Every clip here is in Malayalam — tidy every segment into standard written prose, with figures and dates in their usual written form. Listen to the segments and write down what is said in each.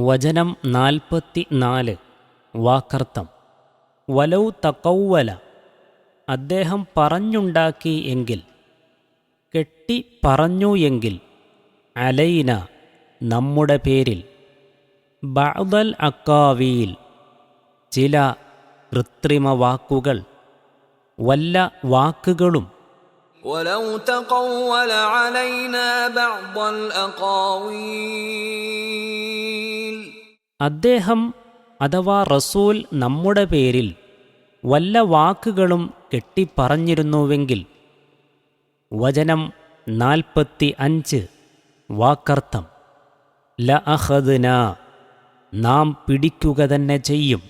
വചനം 44 വാക്കർത്ഥം. വലൗ തഖവ്വല, അദ്ദേഹം പറഞ്ഞുണ്ടാക്കി എങ്കിൽ, കെട്ടി പറഞ്ഞു എങ്കിൽ, അലൈന, നമ്മുടെ പേരിൽ, ബഅ്ദൽ അക്കാവീൽ, ചില കൃത്രിമ വാക്കുകൾ, വല്ല വാക്കുകളും, ولو تقول علينا بعض الأقاويل, അദ്ദേഹം അഥവാ റസൂൽ നമ്മുടെ പേരിൽ വല്ല വാക്കുകളും കെട്ടിപ്പറഞ്ഞിരുന്നുവെങ്കിൽ. വചനം 45 വാക്കർത്ഥം. ലഅഖദ്ന, നാം പിടിക്കുക തന്നെ ചെയ്യും,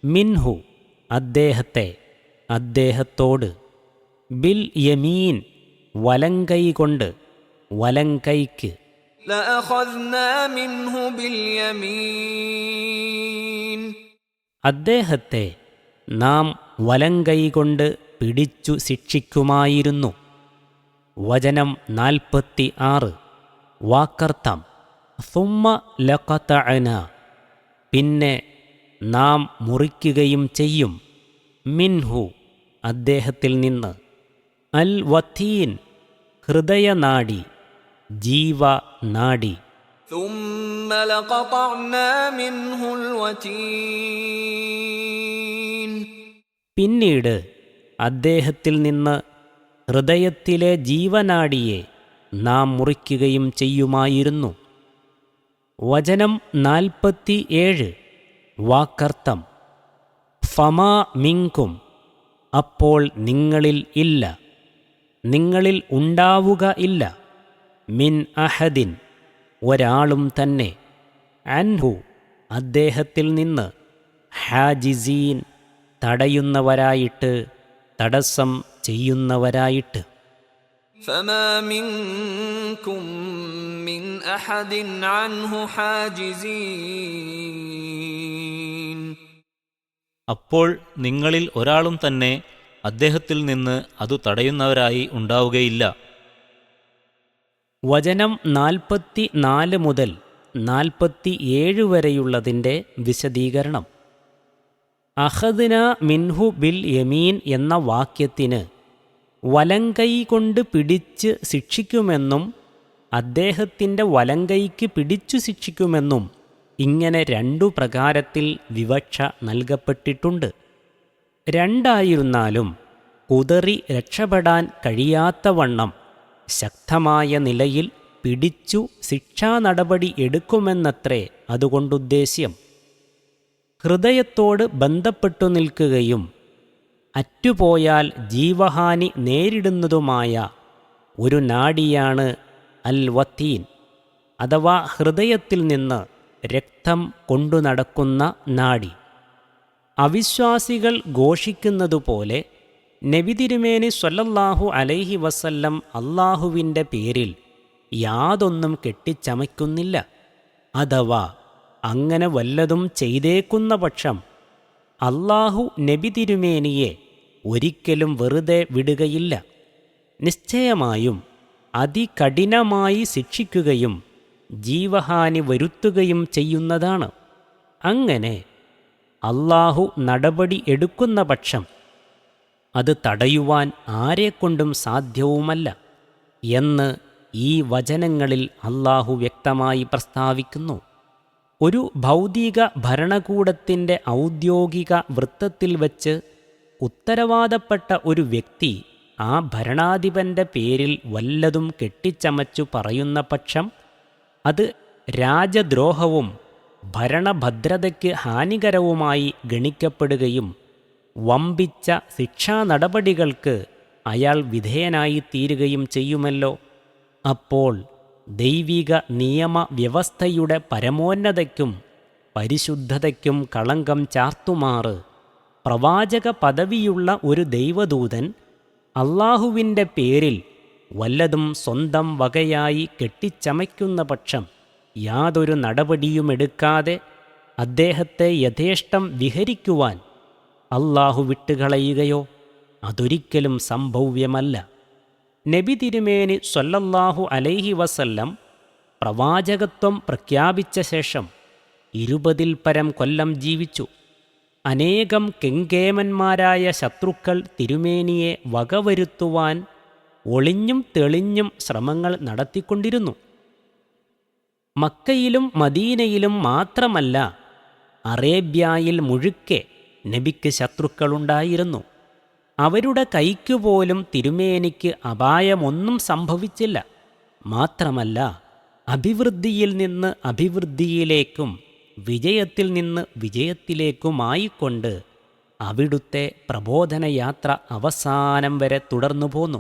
മിൻഹു, അദ്ദേഹത്തെ, അദ്ദേഹത്തോട്, ബിൽ യമീൻ, വലങ്കൈ കൊണ്ട്, വലങ്കൈക്ക്, لأخذنا منه باليمين, അദ്ദേഹത്തെ നാം വലങ്കൈ കൊണ്ട് പിടിച്ചു ശിക്ഷിക്കുമായിരുന്നു. വചനം 46 വാക്കർത്ഥം. സുമ്മ ലഖതഅന, പിന്നെ നാം മുറിക്കുകയും ചെയ്യും, മിൻഹു, അദ്ദേഹത്തിൽ നിന്ന്, അൽ വത്തീൻ, ഹൃദയനാഡി, ജീവനാഡി, ثم لقطعنا منه الوتين, പിന്നീട് അദ്ദേഹത്തിൽ നിന്ന് ഹൃദയത്തിലെ ജീവനാഡിയെ നാം മുറിക്കുകയും ചെയ്യുമായിരുന്നു. വചനം 47 വാക്കർത്ഥം. ഫമാ മിൻകും, അപ്പോൾ നിങ്ങളിൽ ഇല്ല, നിങ്ങളിൽ ഉണ്ടാവുക ഇല്ല, മിൻ അഹദിൻ, ഒരാളും തന്നെ, അൻഹു, അദ്ദേഹത്തിൽ നിന്ന്, ഹാജിസീൻ, തടയുന്നവരായിട്ട്, തടസ്സം ചെയ്യുന്നവരായിട്ട്. فما منكم من أحد عنه حاجزين, അപ്പോൾ നിങ്ങളിൽ ഒരാളും തന്നെ അദ്ദേഹത്തിൽ നിന്ന് അതു തടയുന്നവരായി ഉണ്ടാവുകയില്ല. വചനം 44 മുതൽ 47 വരെയുള്ളതിൻ്റെ വിശദീകരണം. അഖദ്ന മിൻഹു ബിൽ യമീൻ എന്ന വാക്യത്തിന് വലങ്കൈ കൊണ്ട് പിടിച്ച് ശിക്ഷിക്കുമെന്നും അദ്ദേഹത്തിൻ്റെ വലങ്കൈക്ക് പിടിച്ചു ശിക്ഷിക്കുമെന്നും ഇങ്ങനെ 2 പ്രകാരത്തിൽ വിവക്ഷ നൽകപ്പെട്ടിട്ടുണ്ട്. രണ്ടായിരുന്നാലും കുതറി രക്ഷപ്പെടാൻ കഴിയാത്തവണ്ണം ശക്തമായ നിലയിൽ പിടിച്ചു ശിക്ഷാ നടപടി എടുക്കുമെന്നത്രേ അതുകൊണ്ടുദ്ദേശ്യം. ഹൃദയത്തോട് ബന്ധപ്പെട്ടു നിൽക്കുകയും അറ്റുപോയാൽ ജീവഹാനി നേരിടുന്നതുമായ ഒരു നാഡിയാണ് അൽ വത്തീൻ, അഥവാ ഹൃദയത്തിൽ നിന്ന് രക്തം കൊണ്ടു നടക്കുന്ന നാഡി. അവിശ്വാസികൾ ഘോഷിക്കുന്നതുപോലെ നബി തിരുമേനി സ്വല്ലല്ലാഹു അലൈഹി വസല്ലം അള്ളാഹുവിൻ്റെ പേരിൽ യാതൊന്നും കെട്ടിച്ചമയ്ക്കുന്നില്ല. അഥവാ അങ്ങനെ വല്ലതും ചെയ്തേക്കുന്ന പക്ഷം അള്ളാഹു നബി തിരുമേനിയെ ഒരിക്കലും വെറുതെ വിടുകയില്ല. നിശ്ചയമായും അതികഠിനമായി ശിക്ഷിക്കുകയും ജീവഹാനി വരുത്തുകയും ചെയ്യുന്നതാണ്. അങ്ങനെ അള്ളാഹു നടപടി എടുക്കുന്ന പക്ഷം അത് തടയുവാൻ ആരെക്കൊണ്ടും സാധ്യവുമല്ല എന്ന് ഈ വചനങ്ങളിൽ അള്ളാഹു വ്യക്തമായി പ്രസ്താവിക്കുന്നു. ഒരു ഭൗതിക ഭരണകൂടത്തിൻ്റെ ഔദ്യോഗിക വൃത്തത്തിൽ വച്ച് ഉത്തരവാദപ്പെട്ട ഒരു വ്യക്തി ആ ഭരണാധിപൻ്റെ പേരിൽ വല്ലതും കെട്ടിച്ചമച്ചു പറയുന്ന പക്ഷം അത് രാജദ്രോഹവും ഭരണഭദ്രതയ്ക്ക് ഹാനികരവുമായി ഗണിക്കപ്പെടുകയും വമ്പിച്ച ശിക്ഷാ നടപടികൾക്ക് അയാൾ വിധേയനായി തീരുകയും ചെയ്യുമല്ലോ. അപ്പോൾ ദൈവിക നിയമവ്യവസ്ഥയുടെ പരമോന്നതയ്ക്കും പരിശുദ്ധതയ്ക്കും കളങ്കം ചാർത്തുമാറ് പ്രവാചക പദവിയുള്ള ഒരു ദൈവദൂതൻ അള്ളാഹുവിൻ്റെ പേരിൽ വല്ലതും സ്വന്തം വകയായി കെട്ടിച്ചമയ്ക്കുന്ന പക്ഷം യാതൊരു നടപടിയുമെടുക്കാതെ അദ്ദേഹത്തെ യഥേഷ്ടം വിഹരിക്കുവാൻ അള്ളാഹു വിട്ടുകളയുകയോ അതൊരിക്കലും സംഭവ്യമല്ല. നബി തിരുമേനി സ്വല്ലല്ലാഹു അലൈഹി വസല്ലം പ്രവാചകത്വം പ്രഖ്യാപിച്ച ശേഷം 20-ൽ പരം കൊല്ലം ജീവിച്ചു. അനേകം കെങ്കേമന്മാരായ ശത്രുക്കൾ തിരുമേനിയെ വകവരുത്തുവാൻ ഒളിഞ്ഞും തെളിഞ്ഞും ശ്രമങ്ങൾ നടത്തിക്കൊണ്ടിരുന്നു. മക്കയിലും മദീനയിലും മാത്രമല്ല, അറേബ്യയിൽ മുഴുക്കെ നബിക്ക് ശത്രുക്കളുണ്ടായിരുന്നു. അവരുടെ കൈക്കുപോലും തിരുമേനിക്ക് അപായമൊന്നും സംഭവിച്ചില്ല. മാത്രമല്ല, അഭിവൃദ്ധിയിൽ നിന്ന് അഭിവൃദ്ധിയിലേക്കും വിജയത്തിൽ നിന്ന് വിജയത്തിലേക്കുമായിക്കൊണ്ട് അവിടുത്തെ പ്രബോധനയാത്ര അവസാനം വരെ തുടർന്നു പോന്നു.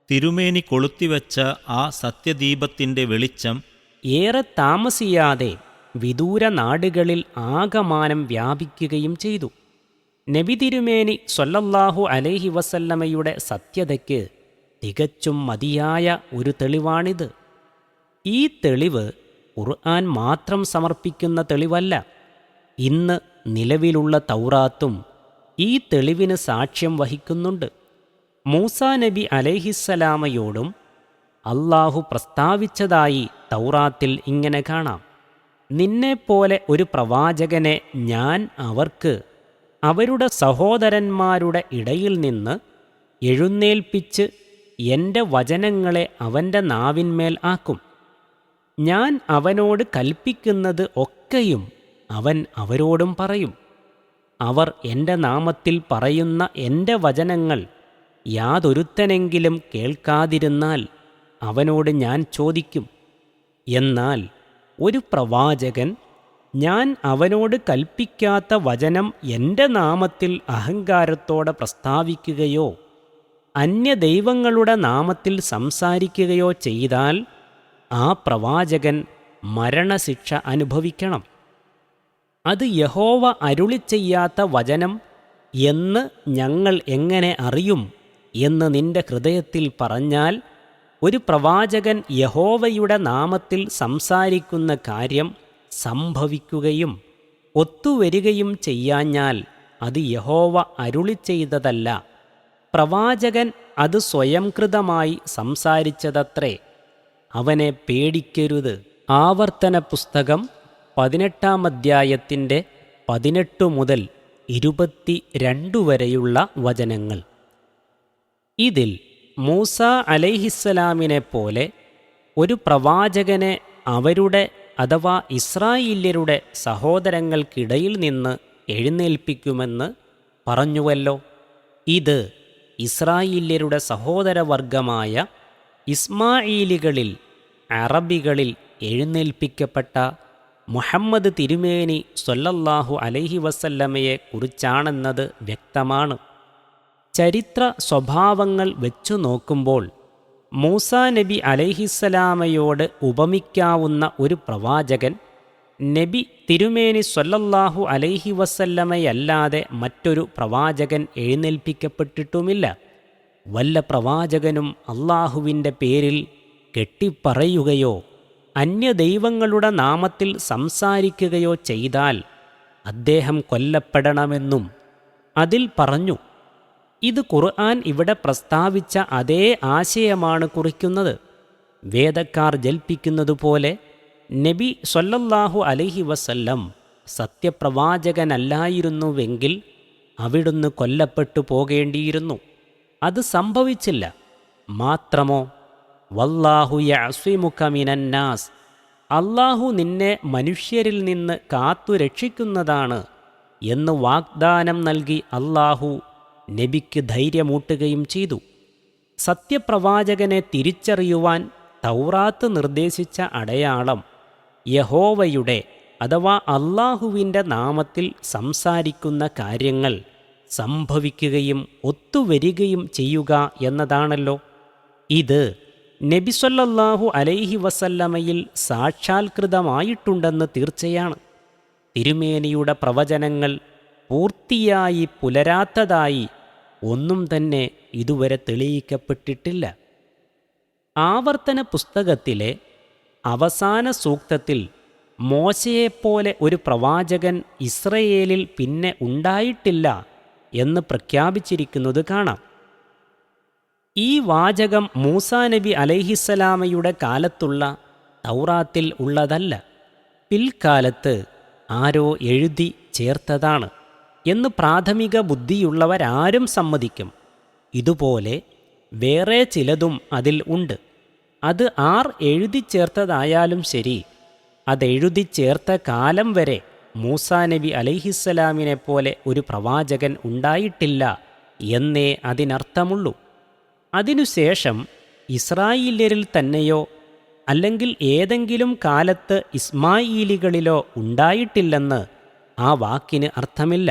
തിരുമേനി കൊളുത്തിവെച്ച ആ സത്യദീപത്തിൻ്റെ വെളിച്ചം ഏറെ താമസിയാതെ വിദൂര നാടുകളിൽ ആകമാനം വ്യാപിക്കുകയും ചെയ്തു. നബി തിരുമേനി സ്വല്ലല്ലാഹു അലൈഹി വസല്ലമയുടെ സത്യതയ്ക്ക് തികച്ചും മതിയായ ഒരു തെളിവാണിത്. ഈ തെളിവ് ഖുർആൻ മാത്രം സമർപ്പിക്കുന്ന തെളിവല്ല. ഇന്ന് നിലവിലുള്ള തൗറാത്തും ഈ തെളിവിന് സാക്ഷ്യം വഹിക്കുന്നുണ്ട്. മൂസാ നബി അലൈഹിസ്സലാമയോടും അള്ളാഹു പ്രസ്താവിച്ചതായി തൗറാത്തിൽ ഇങ്ങനെ കാണാം: നിന്നെപ്പോലെ ഒരു പ്രവാചകനെ ഞാൻ അവർക്ക് അവരുടെ സഹോദരന്മാരുടെ ഇടയിൽ നിന്ന് എഴുന്നേൽപ്പിച്ച് എൻ്റെ വചനങ്ങളെ അവൻ്റെ നാവിന്മേൽ ആക്കും. ഞാൻ അവനോട് കൽപ്പിക്കുന്നത് ഒക്കെയും അവൻ അവരോടും പറയും. അവർ എൻ്റെ നാമത്തിൽ പറയുന്ന എൻ്റെ വചനങ്ങൾ യാതൊരുത്തനെങ്കിലും കേൾക്കാതിരുന്നാൽ അവനോട് ഞാൻ ചോദിക്കും. എന്നാൽ ഒരു പ്രവാചകൻ ഞാൻ അവനോട് കൽപ്പിക്കാത്ത വചനം എൻ്റെ നാമത്തിൽ അഹങ്കാരത്തോടെ പ്രസ്താവിക്കുകയോ അന്യദൈവങ്ങളുടെ നാമത്തിൽ സംസാരിക്കുകയോ ചെയ്താൽ ആ പ്രവാചകൻ മരണശിക്ഷ അനുഭവിക്കണം. അത് യഹോവ അരുളിച്ചെയ്യാത്ത വചനം എന്ന് ഞങ്ങൾ എങ്ങനെ അറിയും എന്ന് നിന്റെ ഹൃദയത്തിൽ പറഞ്ഞാൽ, ഒരു പ്രവാചകൻ യഹോവയുടെ നാമത്തിൽ സംസാരിക്കുന്ന കാര്യം സംഭവിക്കുകയും ഒത്തുവരികയും ചെയ്യാഞ്ഞാൽ അത് യഹോവ അരുളിച്ചെയ്തതല്ല, പ്രവാചകൻ അത് സ്വയംകൃതമായി സംസാരിച്ചതത്രേ. അവനെ പേടിക്കരുത്. ആവർത്തന പുസ്തകം 18-ാം അധ്യായത്തിൻ്റെ 18 മുതൽ 22 വരെയുള്ള വചനങ്ങൾ. ഇതിൽ മൂസ അലൈഹിസ്സലാമിനെ പോലെ ഒരു പ്രവാചകനെ അവരുടെ അഥവാ ഇസ്രായേല്യരുടെ സഹോദരങ്ങൾക്കിടയിൽ നിന്ന് എഴുന്നേൽപ്പിക്കുമെന്ന് പറഞ്ഞുവല്ലോ. ഇത് ഇസ്രായേല്യരുടെ സഹോദരവർഗമായ ഇസ്മാഈലികളിൽ അറബികളിൽ എഴുന്നേൽപ്പിക്കപ്പെട്ട മുഹമ്മദ് തിരുമേനി സ്വല്ലല്ലാഹു അലൈഹി വസല്ലമയെ കുറിച്ചാണെന്നത് വ്യക്തമാണ്. ചരിത്ര സ്വഭാവങ്ങൾ വെച്ചു നോക്കുമ്പോൾ മൂസാ നബി അലൈഹിസ്സലാമയോട് ഉപമിക്കാവുന്ന ഒരു പ്രവാചകൻ നബി തിരുമേനി സ്വല്ലല്ലാഹു അലൈഹി വസല്ലമയല്ലാതെ മറ്റൊരു പ്രവാചകൻ എഴുന്നേൽപ്പിക്കപ്പെട്ടിട്ടുമില്ല. വല്ല പ്രവാചകനും അള്ളാഹുവിൻ്റെ പേരിൽ കെട്ടിപ്പറയുകയോ അന്യദൈവങ്ങളുടെ നാമത്തിൽ സംസാരിക്കുകയോ ചെയ്താൽ അദ്ദേഹം കൊല്ലപ്പെടണമെന്നും അതിൽ പറഞ്ഞു. ഇത് ഖുർആൻ ഇവിടെ പ്രസ്താവിച്ച അതേ ആശയമാണ് കുറിക്കുന്നത്. വേദക്കാർ ജൽപ്പിക്കുന്നതുപോലെ നബി സ്വല്ലല്ലാഹു അലൈഹി വസല്ലം സത്യപ്രവാചകനല്ലായിരുന്നുവെങ്കിൽ അവിടുന്ന് കൊല്ലപ്പെട്ടു പോകേണ്ടിയിരുന്നു. അത് സംഭവിച്ചില്ല. മാത്രമോ, വല്ലാഹു യഅ്സിമുക മിനന്നാസ്, അല്ലാഹു നിന്നെ മനുഷ്യരിൽ നിന്ന് കാത്തു രക്ഷിക്കുന്നതാണ് എന്ന് വാഗ്ദാനം നൽകി അല്ലാഹു നബിക്ക് ധൈര്യമൂട്ടുകയും ചെയ്തു. സത്യപ്രവാചകനെ തിരിച്ചറിയുവാൻ തൗറാത്ത് നിർദ്ദേശിച്ച അടയാളം യഹോവയുടെ അഥവാ അല്ലാഹുവിൻ്റെ നാമത്തിൽ സംസാരിക്കുന്ന കാര്യങ്ങൾ സംഭവിക്കുകയും ഒത്തുവരികയും ചെയ്യുക എന്നതാണല്ലോ. ഇത് നബി സല്ലല്ലാഹു അലൈഹി വസല്ലമയിൽ സാക്ഷാത്കൃതമായിട്ടുണ്ടെന്ന് തീർച്ചയാണ്. തിരുമേനിയുടെ പ്രവചനങ്ങൾ പൂർത്തിയായി പുലരാത്തതായി ഒന്നും തന്നെ ഇതുവരെ തെളിയിക്കപ്പെട്ടിട്ടില്ല. ആവർത്തന പുസ്തകത്തിലെ അവസാന സൂക്തത്തിൽ മോശയെപ്പോലെ ഒരു പ്രവാചകൻ ഇസ്രയേലിൽ പിന്നെ ഉണ്ടായിട്ടില്ല എന്ന് പ്രഖ്യാപിച്ചിരിക്കുന്നത് കാണാം. ഈ വാചകം മൂസാ നബി അലൈഹിസ്സലാമയുടെ കാലത്തുള്ള തൗറാത്തിൽ ഉള്ളതല്ല. പിൽക്കാലത്ത് ആരോ എഴുതി ചേർത്തതാണ് എന്ന് പ്രാഥമിക ബുദ്ധിയുള്ളവരാരും സമ്മതിക്കും. ഇതുപോലെ വേറെ ചിലതും അതിൽ ഉണ്ട്. അത് ആർ എഴുതി ചേർത്തതായാലും ശരി, അതെഴുതി ചേർത്ത കാലം വരെ മൂസാ നബി അലൈഹിസ്സലാമിനെ പോലെ ഒരു പ്രവാചകൻ ഉണ്ടായിട്ടില്ല എന്നേ അതിനർത്ഥമുള്ളൂ. അതിനുശേഷം ഇസ്രായേല്യരിൽ തന്നെയോ അല്ലെങ്കിൽ ഏതെങ്കിലും കാലത്ത് ഇസ്മായീലികളിലോ ഉണ്ടായിട്ടില്ലെന്ന് ആ വാക്കിന് അർത്ഥമില്ല.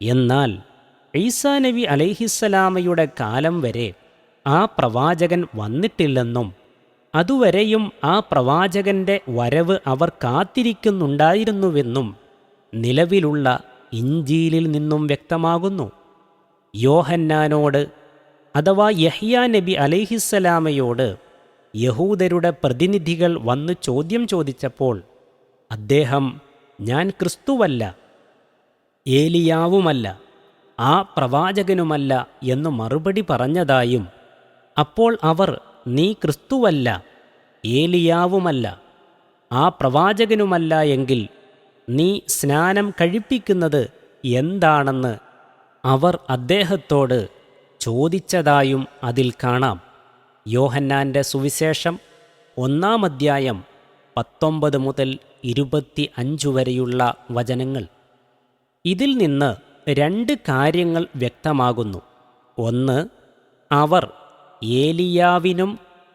എന്നാൽ ഈസാ നബി അലൈഹിസ്സലാമയുടെ കാലം വരെ ആ പ്രവാചകൻ വന്നിട്ടില്ലെന്നും അതുവരെയും ആ പ്രവാചകന്റെ വരവ് അവർ കാത്തിരിക്കുന്നുണ്ടായിരുന്നുവെന്നും നിലവിലുള്ള ഇഞ്ചീലിൽ നിന്നും വ്യക്തമാകുന്നു. യോഹന്നാനോട് അഥവാ യഹ്യാ നബി അലൈഹിസ്സലാമയോട് യഹൂദരുടെ പ്രതിനിധികൾ വന്നു ചോദ്യം ചോദിച്ചപ്പോൾ അദ്ദേഹം ഞാൻ ക്രിസ്തുവല്ല, ഏലിയാവുമല്ല, ആ പ്രവാചകനുമല്ല എന്നു മറുപടി പറഞ്ഞതായും, അപ്പോൾ അവർ നീ ക്രിസ്തുവല്ല, ഏലിയാവുമല്ല, ആ പ്രവാചകനുമല്ല എങ്കിൽ നീ സ്നാനം കഴിപ്പിക്കുന്നത് എന്താണെന്ന് അവർ അദ്ദേഹത്തോട് ചോദിച്ചതായും അതിൽ കാണാം. യോഹന്നാന്റെ സുവിശേഷം 1-ാം അധ്യായം 19 മുതൽ 25 വരെയുള്ള വചനങ്ങൾ. ഇതിൽ നിന്ന് 2 കാര്യങ്ങൾ വ്യക്തമാകുന്നു. ഒന്ന്, അവർ ഏലിയാവിനും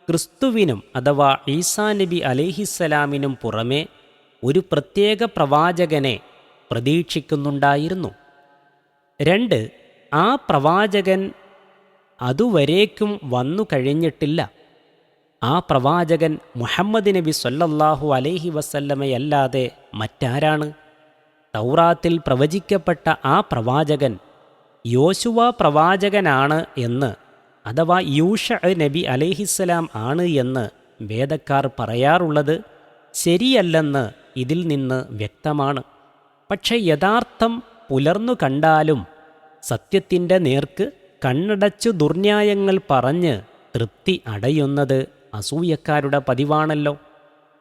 ക്രിസ്തുവിനും അഥവാ ഈസാ നബി അലൈഹിസ്സലാമിനും പുറമെ ഒരു പ്രത്യേക പ്രവാചകനെ പ്രതീക്ഷിക്കുന്നുണ്ടായിരുന്നു. 2, ആ പ്രവാചകൻ അതുവരേക്കും വന്നു കഴിഞ്ഞിട്ടില്ല. ആ പ്രവാചകൻ മുഹമ്മദ് നബി സ്വല്ലല്ലാഹു അലൈഹി വസല്ലമയല്ലാതെ മറ്റാരാണ്? തൗറാത്തിൽ പ്രവചിക്കപ്പെട്ട ആ പ്രവാചകൻ യോശുവ പ്രവാചകനാണ് എന്ന് അഥവാ യൂഷ നബി അലൈഹിസ്സലാം ആണ് എന്ന് വേദക്കാർ പറയാറുള്ളത് ശരിയല്ലെന്ന് ഇതിൽ നിന്ന് വ്യക്തമാണ്. പക്ഷെ യഥാർത്ഥം പുലർന്നു കണ്ടാലും സത്യത്തിൻ്റെ നേർക്ക് കണ്ണടച്ചു ദുർന്യായങ്ങൾ പറഞ്ഞ് തൃപ്തി അടയുന്നത് അസൂയക്കാരുടെ പതിവാണല്ലോ.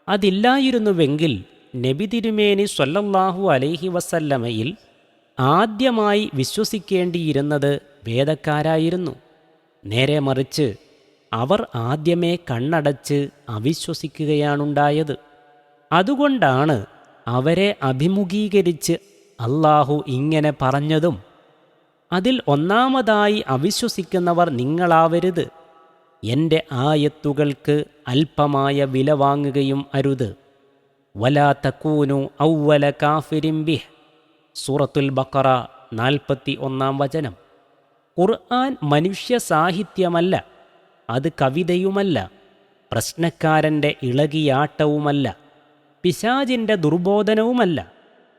അതില്ലായിരുന്നുവെങ്കിൽ നബി തിരുമേനി സ്വല്ലല്ലാഹു അലൈഹി വസല്ലമയിൽ ആദ്യമായി വിശ്വസിക്കേണ്ടിയിരുന്നത് വേദക്കാരായിരുന്നു. നേരെ മറിച്ച് അവർ ആദ്യമേ കണ്ണടച്ച് അവിശ്വസിക്കുകയാണുണ്ടായത്. അതുകൊണ്ടാണ് അവരെ അഭിമുഖീകരിച്ച് അല്ലാഹു ഇങ്ങനെ പറഞ്ഞതും, അതിൽ ഒന്നാമതായി അവിശ്വസിക്കുന്നവർ നിങ്ങളാവരുത്, എൻ്റെ ആയത്തുകൾക്ക് അല്പമായ വില വാങ്ങുകയും അരുത്. വലാ തകൂനു ഔവല കാഫിരിൻ ബിഹ്, സൂറത്തുൽ ബഖറ 41-ാം വചനം. ഖുർആൻ മനുഷ്യ സാഹിത്യമല്ല, അത് കവിതയുമല്ല, പ്രശ്നക്കാരൻ്റെ ഇളകിയാട്ടവുമല്ല, പിശാചിൻ്റെ ദുർബോധനവുമല്ല.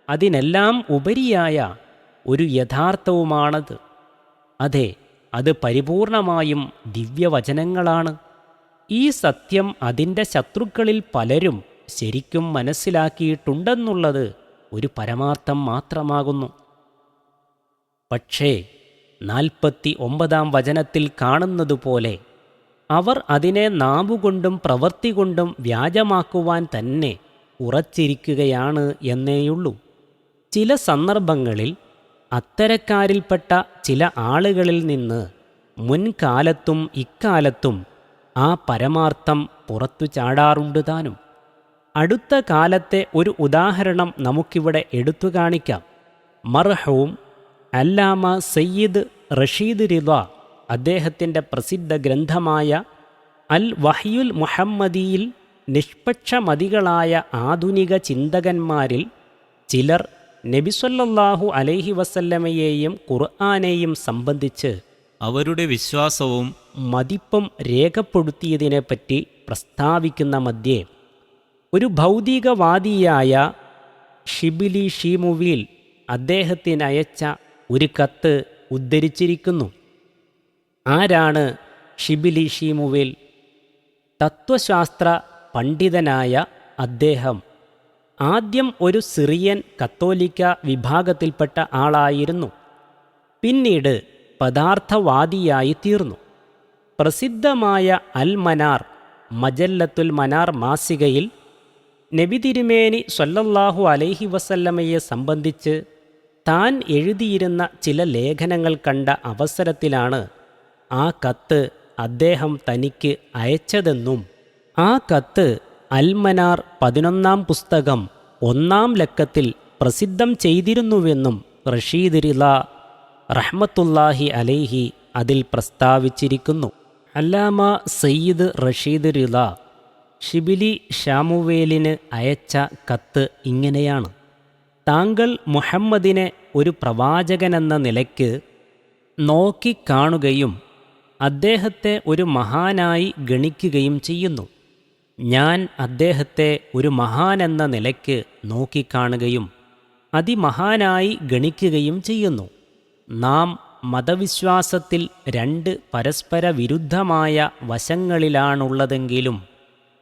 അതിനെല്ലാം ഉപരിയായ ഒരു യഥാർത്ഥവുമാണത്. അതെ, അത് പരിപൂർണമായും ദിവ്യവചനങ്ങളാണ്. ഈ സത്യം അതിൻ്റെ ശത്രുക്കളിൽ പലരും ശരിക്കും മനസ്സിലാക്കിയിട്ടുണ്ടെന്നുള്ളത് ഒരു പരമാർത്ഥം മാത്രമാകുന്നു. പക്ഷേ 49-ാം വചനത്തിൽ കാണുന്നതുപോലെ അവർ അതിനെ നാവുകൊണ്ടും പ്രവൃത്തി കൊണ്ടും വ്യാജമാക്കുവാൻ തന്നെ ഉറച്ചിരിക്കുകയാണ് എന്നേയുള്ളൂ. ചില സന്ദർഭങ്ങളിൽ അത്തരക്കാരിൽപ്പെട്ട ചില ആളുകളിൽ നിന്ന് മുൻകാലത്തും ഇക്കാലത്തും ആ പരമാർത്ഥം പുറത്തു ചാടാറുണ്ട് താനും. അടുത്ത കാലത്തെ ഒരു ഉദാഹരണം നമുക്കിവിടെ എടുത്തു കാണിക്കാം. മർഹൂം അല്ലാമ സയ്യിദ് റഷീദ് റിള അദ്ദേഹത്തിൻ്റെ പ്രസിദ്ധ ഗ്രന്ഥമായ അൽ വഹ്യുൽ മുഹമ്മദിയിൽ നിഷ്പക്ഷമതികളായ ആധുനിക ചിന്തകന്മാരിൽ ചിലർ നബി സല്ലല്ലാഹു അലൈഹി വസല്ലമയെയും ഖുർആനെയും സംബന്ധിച്ച് അവരുടെ വിശ്വാസവും മതിപ്പും രേഖപ്പെടുത്തിയതിനെപ്പറ്റി പ്രസ്താവിക്കുന്ന മധ്യേ ഒരു ഭൗതികവാദിയായ ഷിബിലി ഷീമുവിൽ അദ്ദേഹത്തിനയച്ച ഒരു കത്ത് ഉദ്ധരിച്ചിരിക്കുന്നു. ആരാണ് ഷിബിലി ഷീമുവിൽ? തത്വശാസ്ത്ര പണ്ഡിതനായ അദ്ദേഹം ആദ്യം ഒരു സിറിയൻ കത്തോലിക്ക വിഭാഗത്തിൽപ്പെട്ട ആളായിരുന്നു. പിന്നീട് പദാർത്ഥവാദിയായി തീർന്നു. പ്രസിദ്ധമായ അൽ മനാർ, മജല്ലത്തുൽ മനാർ മാസികയിൽ നബി തിരുമേനി സ്വല്ലല്ലാഹു അലൈഹി വസല്ലമയെ സംബന്ധിച്ച് താൻ എഴുതിയിരുന്ന ചില ലേഖനങ്ങൾ കണ്ട അവസരത്തിലാണ് ആ കത്ത് അദ്ദേഹം തനിക്ക് അയച്ചതെന്നും ആ കത്ത് അൽമനാർ 11-ാം പുസ്തകം 1-ാം ലക്കത്തിൽ പ്രസിദ്ധം ചെയ്തിരുന്നുവെന്നും റഷീദ് റിള റഹ്മത്തുള്ളാഹി അലൈഹി അതിൽ പ്രസ്താവിച്ചിരിക്കുന്നു. അല്ലാമ സയ്യിദ് റഷീദ് റിള ഷിബിലി ഷാമുവേലിന് അയച്ച കത്ത് ഇങ്ങനെയാണ്: താങ്കൾ മുഹമ്മദിനെ ഒരു പ്രവാചകനെന്ന നിലയ്ക്ക് നോക്കിക്കാണുകയും അദ്ദേഹത്തെ ഒരു മഹാനായി ഗണിക്കുകയും ചെയ്യുന്നു. ഞാൻ അദ്ദേഹത്തെ ഒരു മഹാനെന്ന നിലയ്ക്ക് നോക്കിക്കാണുകയും അതിമഹാനായി ഗണിക്കുകയും ചെയ്യുന്നു. നാം മതവിശ്വാസത്തിൽ 2 പരസ്പര വിരുദ്ധമായ വശങ്ങളിലാണുള്ളതെങ്കിലും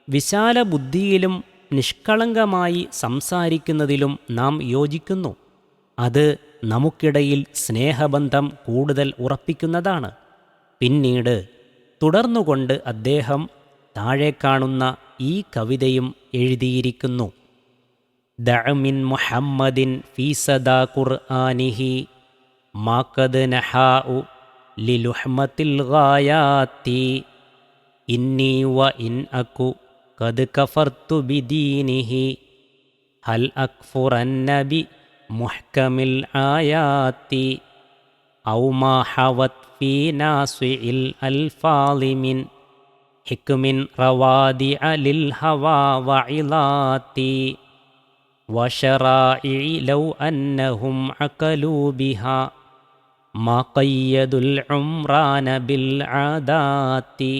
വിശാല ബുദ്ധിയിലും നിഷ്കളങ്കമായി സംസാരിക്കുന്നതിലും നാം യോജിക്കുന്നു. അത് നമുക്കിടയിൽ സ്നേഹബന്ധം കൂടുതൽ ഉറപ്പിക്കുന്നതാണ്. പിന്നീട് തുടർന്നുകൊണ്ട് അദ്ദേഹം താഴെ കാണുന്ന ഈ കവിതയും എഴുതിയിരിക്കുന്നു: ദഅമിൻ മുഹമ്മദിൻ ഫീ സദാ ഖുർആനിഹി മാഖദ് നഹാഉ ലിലുഹ്മത്തിൽ ഗായാത്തി ഇന്നി വ ഇൻ അകു ഖദ് കഫർതു ബിദീനിഹി ഹൽ അക്ഫുറന്ന ബി മുഹ്കമിൽ ആയാത്തി ഔ മാ ഹവത് ഫീ നാസിഇൽ അൽഫാളി മിൻ ഹിക്മിൻ റവാദിഅ ലിൽ ഹവാ വഇലാത്തി വശറാഇ ലൗ അന്നഹും അഖലൂ ബിഹാ മാ ഖയ്യദുൽ ഉംറാന ബിൽ ആദാത്തി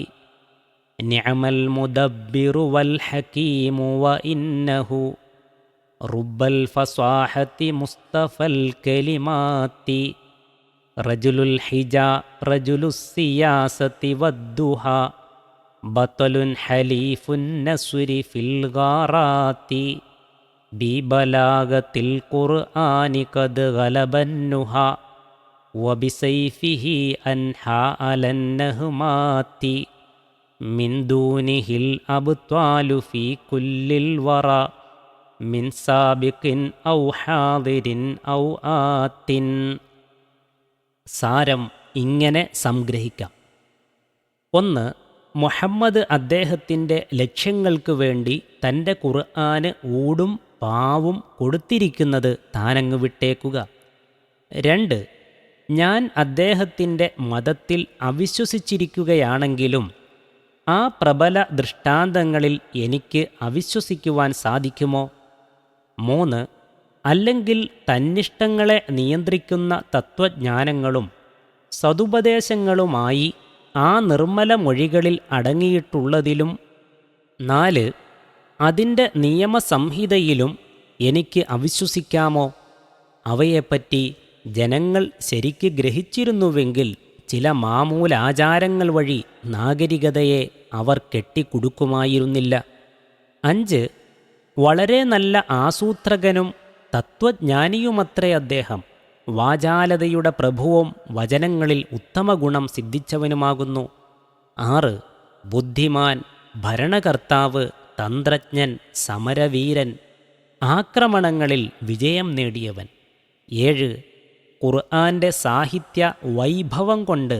നിഅമൽ മുദബ്ബിറു വൽ ഹകീമു വഇന്നഹു റുബ്ബൽ ഫസാഹത്തി മുസ്തഫൽ കലിമാത്തി റജുലുൽ ഹിജാ റജുലുസ് സിയാസത്തി വദ്ദുഹാ ബത്തലുൻ ഹലീഫുൻ നസ്രി ഫിൽ ഗാറാത്തി ബിബലാഗത്തിൽ ഖുർആനി ഖദ് ഗലബന്നുഹാ വബിസൈഫിഹി അൻഹാ അലൻ നഹ്മാത്തി മിൻ ദൂനിഹിൽ അബ്ത്വാലു ഫീ കുല്ലിൽ വറാ മിൻ സാബിഖിൻ ഔ ഹാദിരിൻ ഔ ആത്തിൻ. സാരം ഇങ്ങനെ സംഗ്രഹിക്കാം: 1. മുഹമ്മദ് അദ്ദേഹത്തിൻ്റെ ലക്ഷ്യങ്ങൾക്ക് വേണ്ടി തൻ്റെ ഖുർആന് ഊടും പാവും കൊടുത്തിരിക്കുന്നത് താനങ്ങ് വിട്ടേക്കുക. 2. ഞാൻ അദ്ദേഹത്തിൻ്റെ മതത്തിൽ അവിശ്വസിച്ചിരിക്കുകയാണെങ്കിലും ആ പ്രബല ദൃഷ്ടാന്തങ്ങളിൽ എനിക്ക് അവിശ്വസിക്കുവാൻ സാധിക്കുമോ? 3. അല്ലെങ്കിൽ തന്നിഷ്ടങ്ങളെ നിയന്ത്രിക്കുന്ന തത്വജ്ഞാനങ്ങളും സതുപദേശങ്ങളുമായി ആ നിർമ്മല മൊഴികളിൽ അടങ്ങിയിട്ടുള്ളതിലും 4. അതിൻ്റെ നിയമസംഹിതയിലും എനിക്ക് അവിശ്വസിക്കാമോ? അവയെപ്പറ്റി ജനങ്ങൾ ശരിക്ക് ഗ്രഹിച്ചിരുന്നുവെങ്കിൽ ചില മാമൂലാചാരങ്ങൾ വഴി നാഗരികതയെ അവർ കെട്ടിക്കുടുക്കുമായിരുന്നില്ല. 5. വളരെ നല്ല ആസൂത്രകനും തത്വജ്ഞാനിയുമത്രേ അദ്ദേഹം. വാചാലതയുടെ പ്രഭുവും വചനങ്ങളിൽ ഉത്തമ ഗുണം സിദ്ധിച്ചവനുമാകുന്നു. 6. ബുദ്ധിമാൻ, ഭരണകർത്താവ്, തന്ത്രജ്ഞൻ, സമരവീരൻ, ആക്രമണങ്ങളിൽ വിജയം നേടിയവൻ. 7. ഖുർആന്റെ സാഹിത്യ വൈഭവം കൊണ്ട്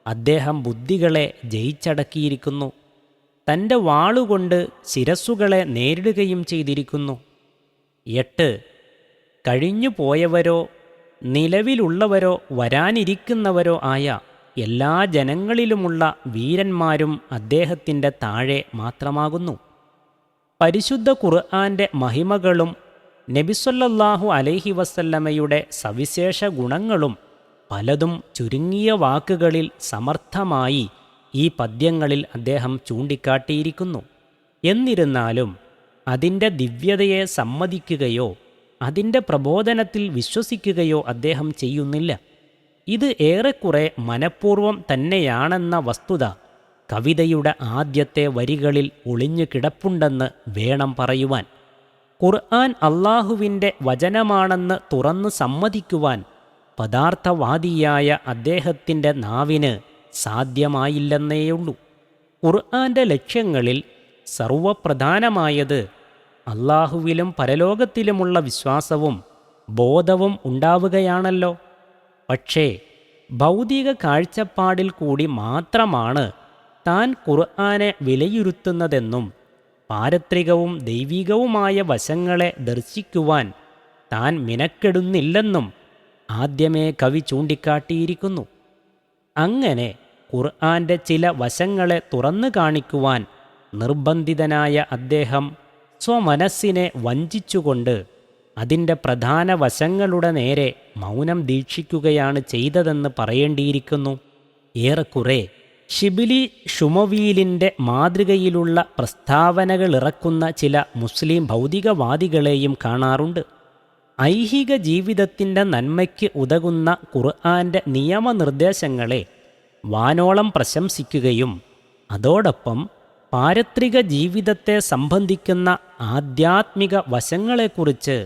അദ്ദേഹം ബുദ്ധികളെ ജയിച്ചടക്കിയിരിക്കുന്നു. തൻ്റെ വാളുകൊണ്ട് ശിരസ്സുകളെ നേരിടുകയും ചെയ്തിരിക്കുന്നു. 8. കഴിഞ്ഞുപോയവരോ നിലവിലുള്ളവരോ വരാനിരിക്കുന്നവരോ ആയ എല്ലാ ജനങ്ങളിലുമുള്ള വീരന്മാരും അദ്ദേഹത്തിൻ്റെ താഴെ മാത്രമാകുന്നു. പരിശുദ്ധ ഖുർആന്റെ മഹിമകളും നബിസല്ലല്ലാഹു അലൈഹി വസല്ലമയുടെ സവിശേഷ ഗുണങ്ങളും പലതും ചുരുങ്ങിയ വാക്കുകളിൽ സമർത്ഥമായി ഈ പദ്യങ്ങളിൽ അദ്ദേഹം ചൂണ്ടിക്കാട്ടിയിരിക്കുന്നു. എന്നിരുന്നാലും അതിൻ്റെ ദിവ്യതയെ സമ്മതിക്കുകയോ അതിൻ്റെ പ്രബോധനത്തിൽ വിശ്വസിക്കുകയോ അദ്ദേഹം ചെയ്യുന്നില്ല. ഇത് ഏറെക്കുറെ മനഃപൂർവ്വം തന്നെയാണെന്ന വസ്തുത കവിതയുടെ ആദ്യത്തെ വരികളിൽ ഒളിഞ്ഞു കിടപ്പുണ്ടെന്ന് വേണം പറയുവാൻ. ഖുർആൻ അള്ളാഹുവിൻ്റെ വചനമാണെന്ന് തുറന്ന് സമ്മതിക്കുവാൻ പദാർത്ഥവാദിയായ അദ്ദേഹത്തിൻ്റെ നാവിന് സാധ്യമായില്ലെന്നേയുള്ളൂ. ഖുർആന്റെ ലക്ഷ്യങ്ങളിൽ സർവപ്രധാനമായത് അള്ളാഹുവിലും പരലോകത്തിലുമുള്ള വിശ്വാസവും ബോധവും ഉണ്ടാവുകയാണല്ലോ. പക്ഷേ ഭൗതിക കാഴ്ചപ്പാടിൽ കൂടി മാത്രമാണ് താൻ ഖുർആനെ വിലയിരുത്തുന്നതെന്നും പാരത്രികവും ദൈവികവുമായ വശങ്ങളെ ദർശിക്കുവാൻ താൻ മിനക്കെടുന്നില്ലെന്നും ആദ്യമേ കവി ചൂണ്ടിക്കാട്ടിയിരിക്കുന്നു. അങ്ങനെ ഖുർആന്റെ ചില വശങ്ങളെ തുറന്നു കാണിക്കുവാൻ നിർബന്ധിതനായ അദ്ദേഹം സ്വമനസ്സിനെ വഞ്ചിച്ചുകൊണ്ട് അതിൻ്റെ പ്രധാന വശങ്ങളുടെ നേരെ മൗനം ദീക്ഷിക്കുകയാണ് ചെയ്തതെന്ന് പറയേണ്ടിയിരിക്കുന്നു. ഏറെക്കുറെ ഷിബിലി ഷുമവീലിൻ്റെ മാതൃകയിലുള്ള പ്രസ്താവനകളിറക്കുന്ന ചില മുസ്ലിം ഭൗതികവാദികളെയും കാണാറുണ്ട്. ഐഹിക ജീവിതത്തിൻ്റെ നന്മയ്ക്ക് ഉതകുന്ന ഖുർആന്റെ നിയമനിർദ്ദേശങ്ങളെ വാനോളം പ്രശംസിക്കുകയും അതോടൊപ്പം പാരത്രിക ജീവിതത്തെ സംബന്ധിക്കുന്ന ആധ്യാത്മിക വശങ്ങളെക്കുറിച്ച്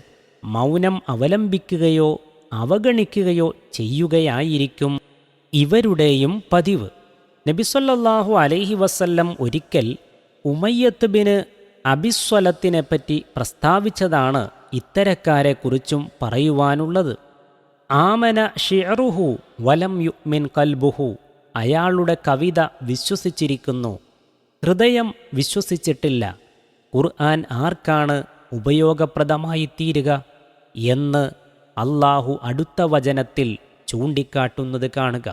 മൗനം അവലംബിക്കുകയോ അവഗണിക്കുകയോ ചെയ്യുകയായിരിക്കും ഇവരുടെയും പതിവ്. നബിസല്ലല്ലാഹു അലൈഹി വസല്ലം ഒരിക്കൽ ഉമയ്യത്ത് ബിന് അബിസ്വലത്തിനെപ്പറ്റി പ്രസ്താവിച്ചതാണ് ഇത്തരക്കാരെക്കുറിച്ചും പറയുവാനുള്ളത്. ആമന ഷിഅറുഹു വലം യുഅ്മിൻ ഖൽബുഹു, അയാളുടെ കവിത വിശ്വസിച്ചിരിക്കുന്നു, ഹൃദയം വിശ്വസിച്ചിട്ടില്ല. ഖുർആൻ ആർക്കാണ് ഉപയോഗപ്രദമായി തീരുക എന്ന് അള്ളാഹു അടുത്ത വചനത്തിൽ ചൂണ്ടിക്കാട്ടുന്നത് കാണുക.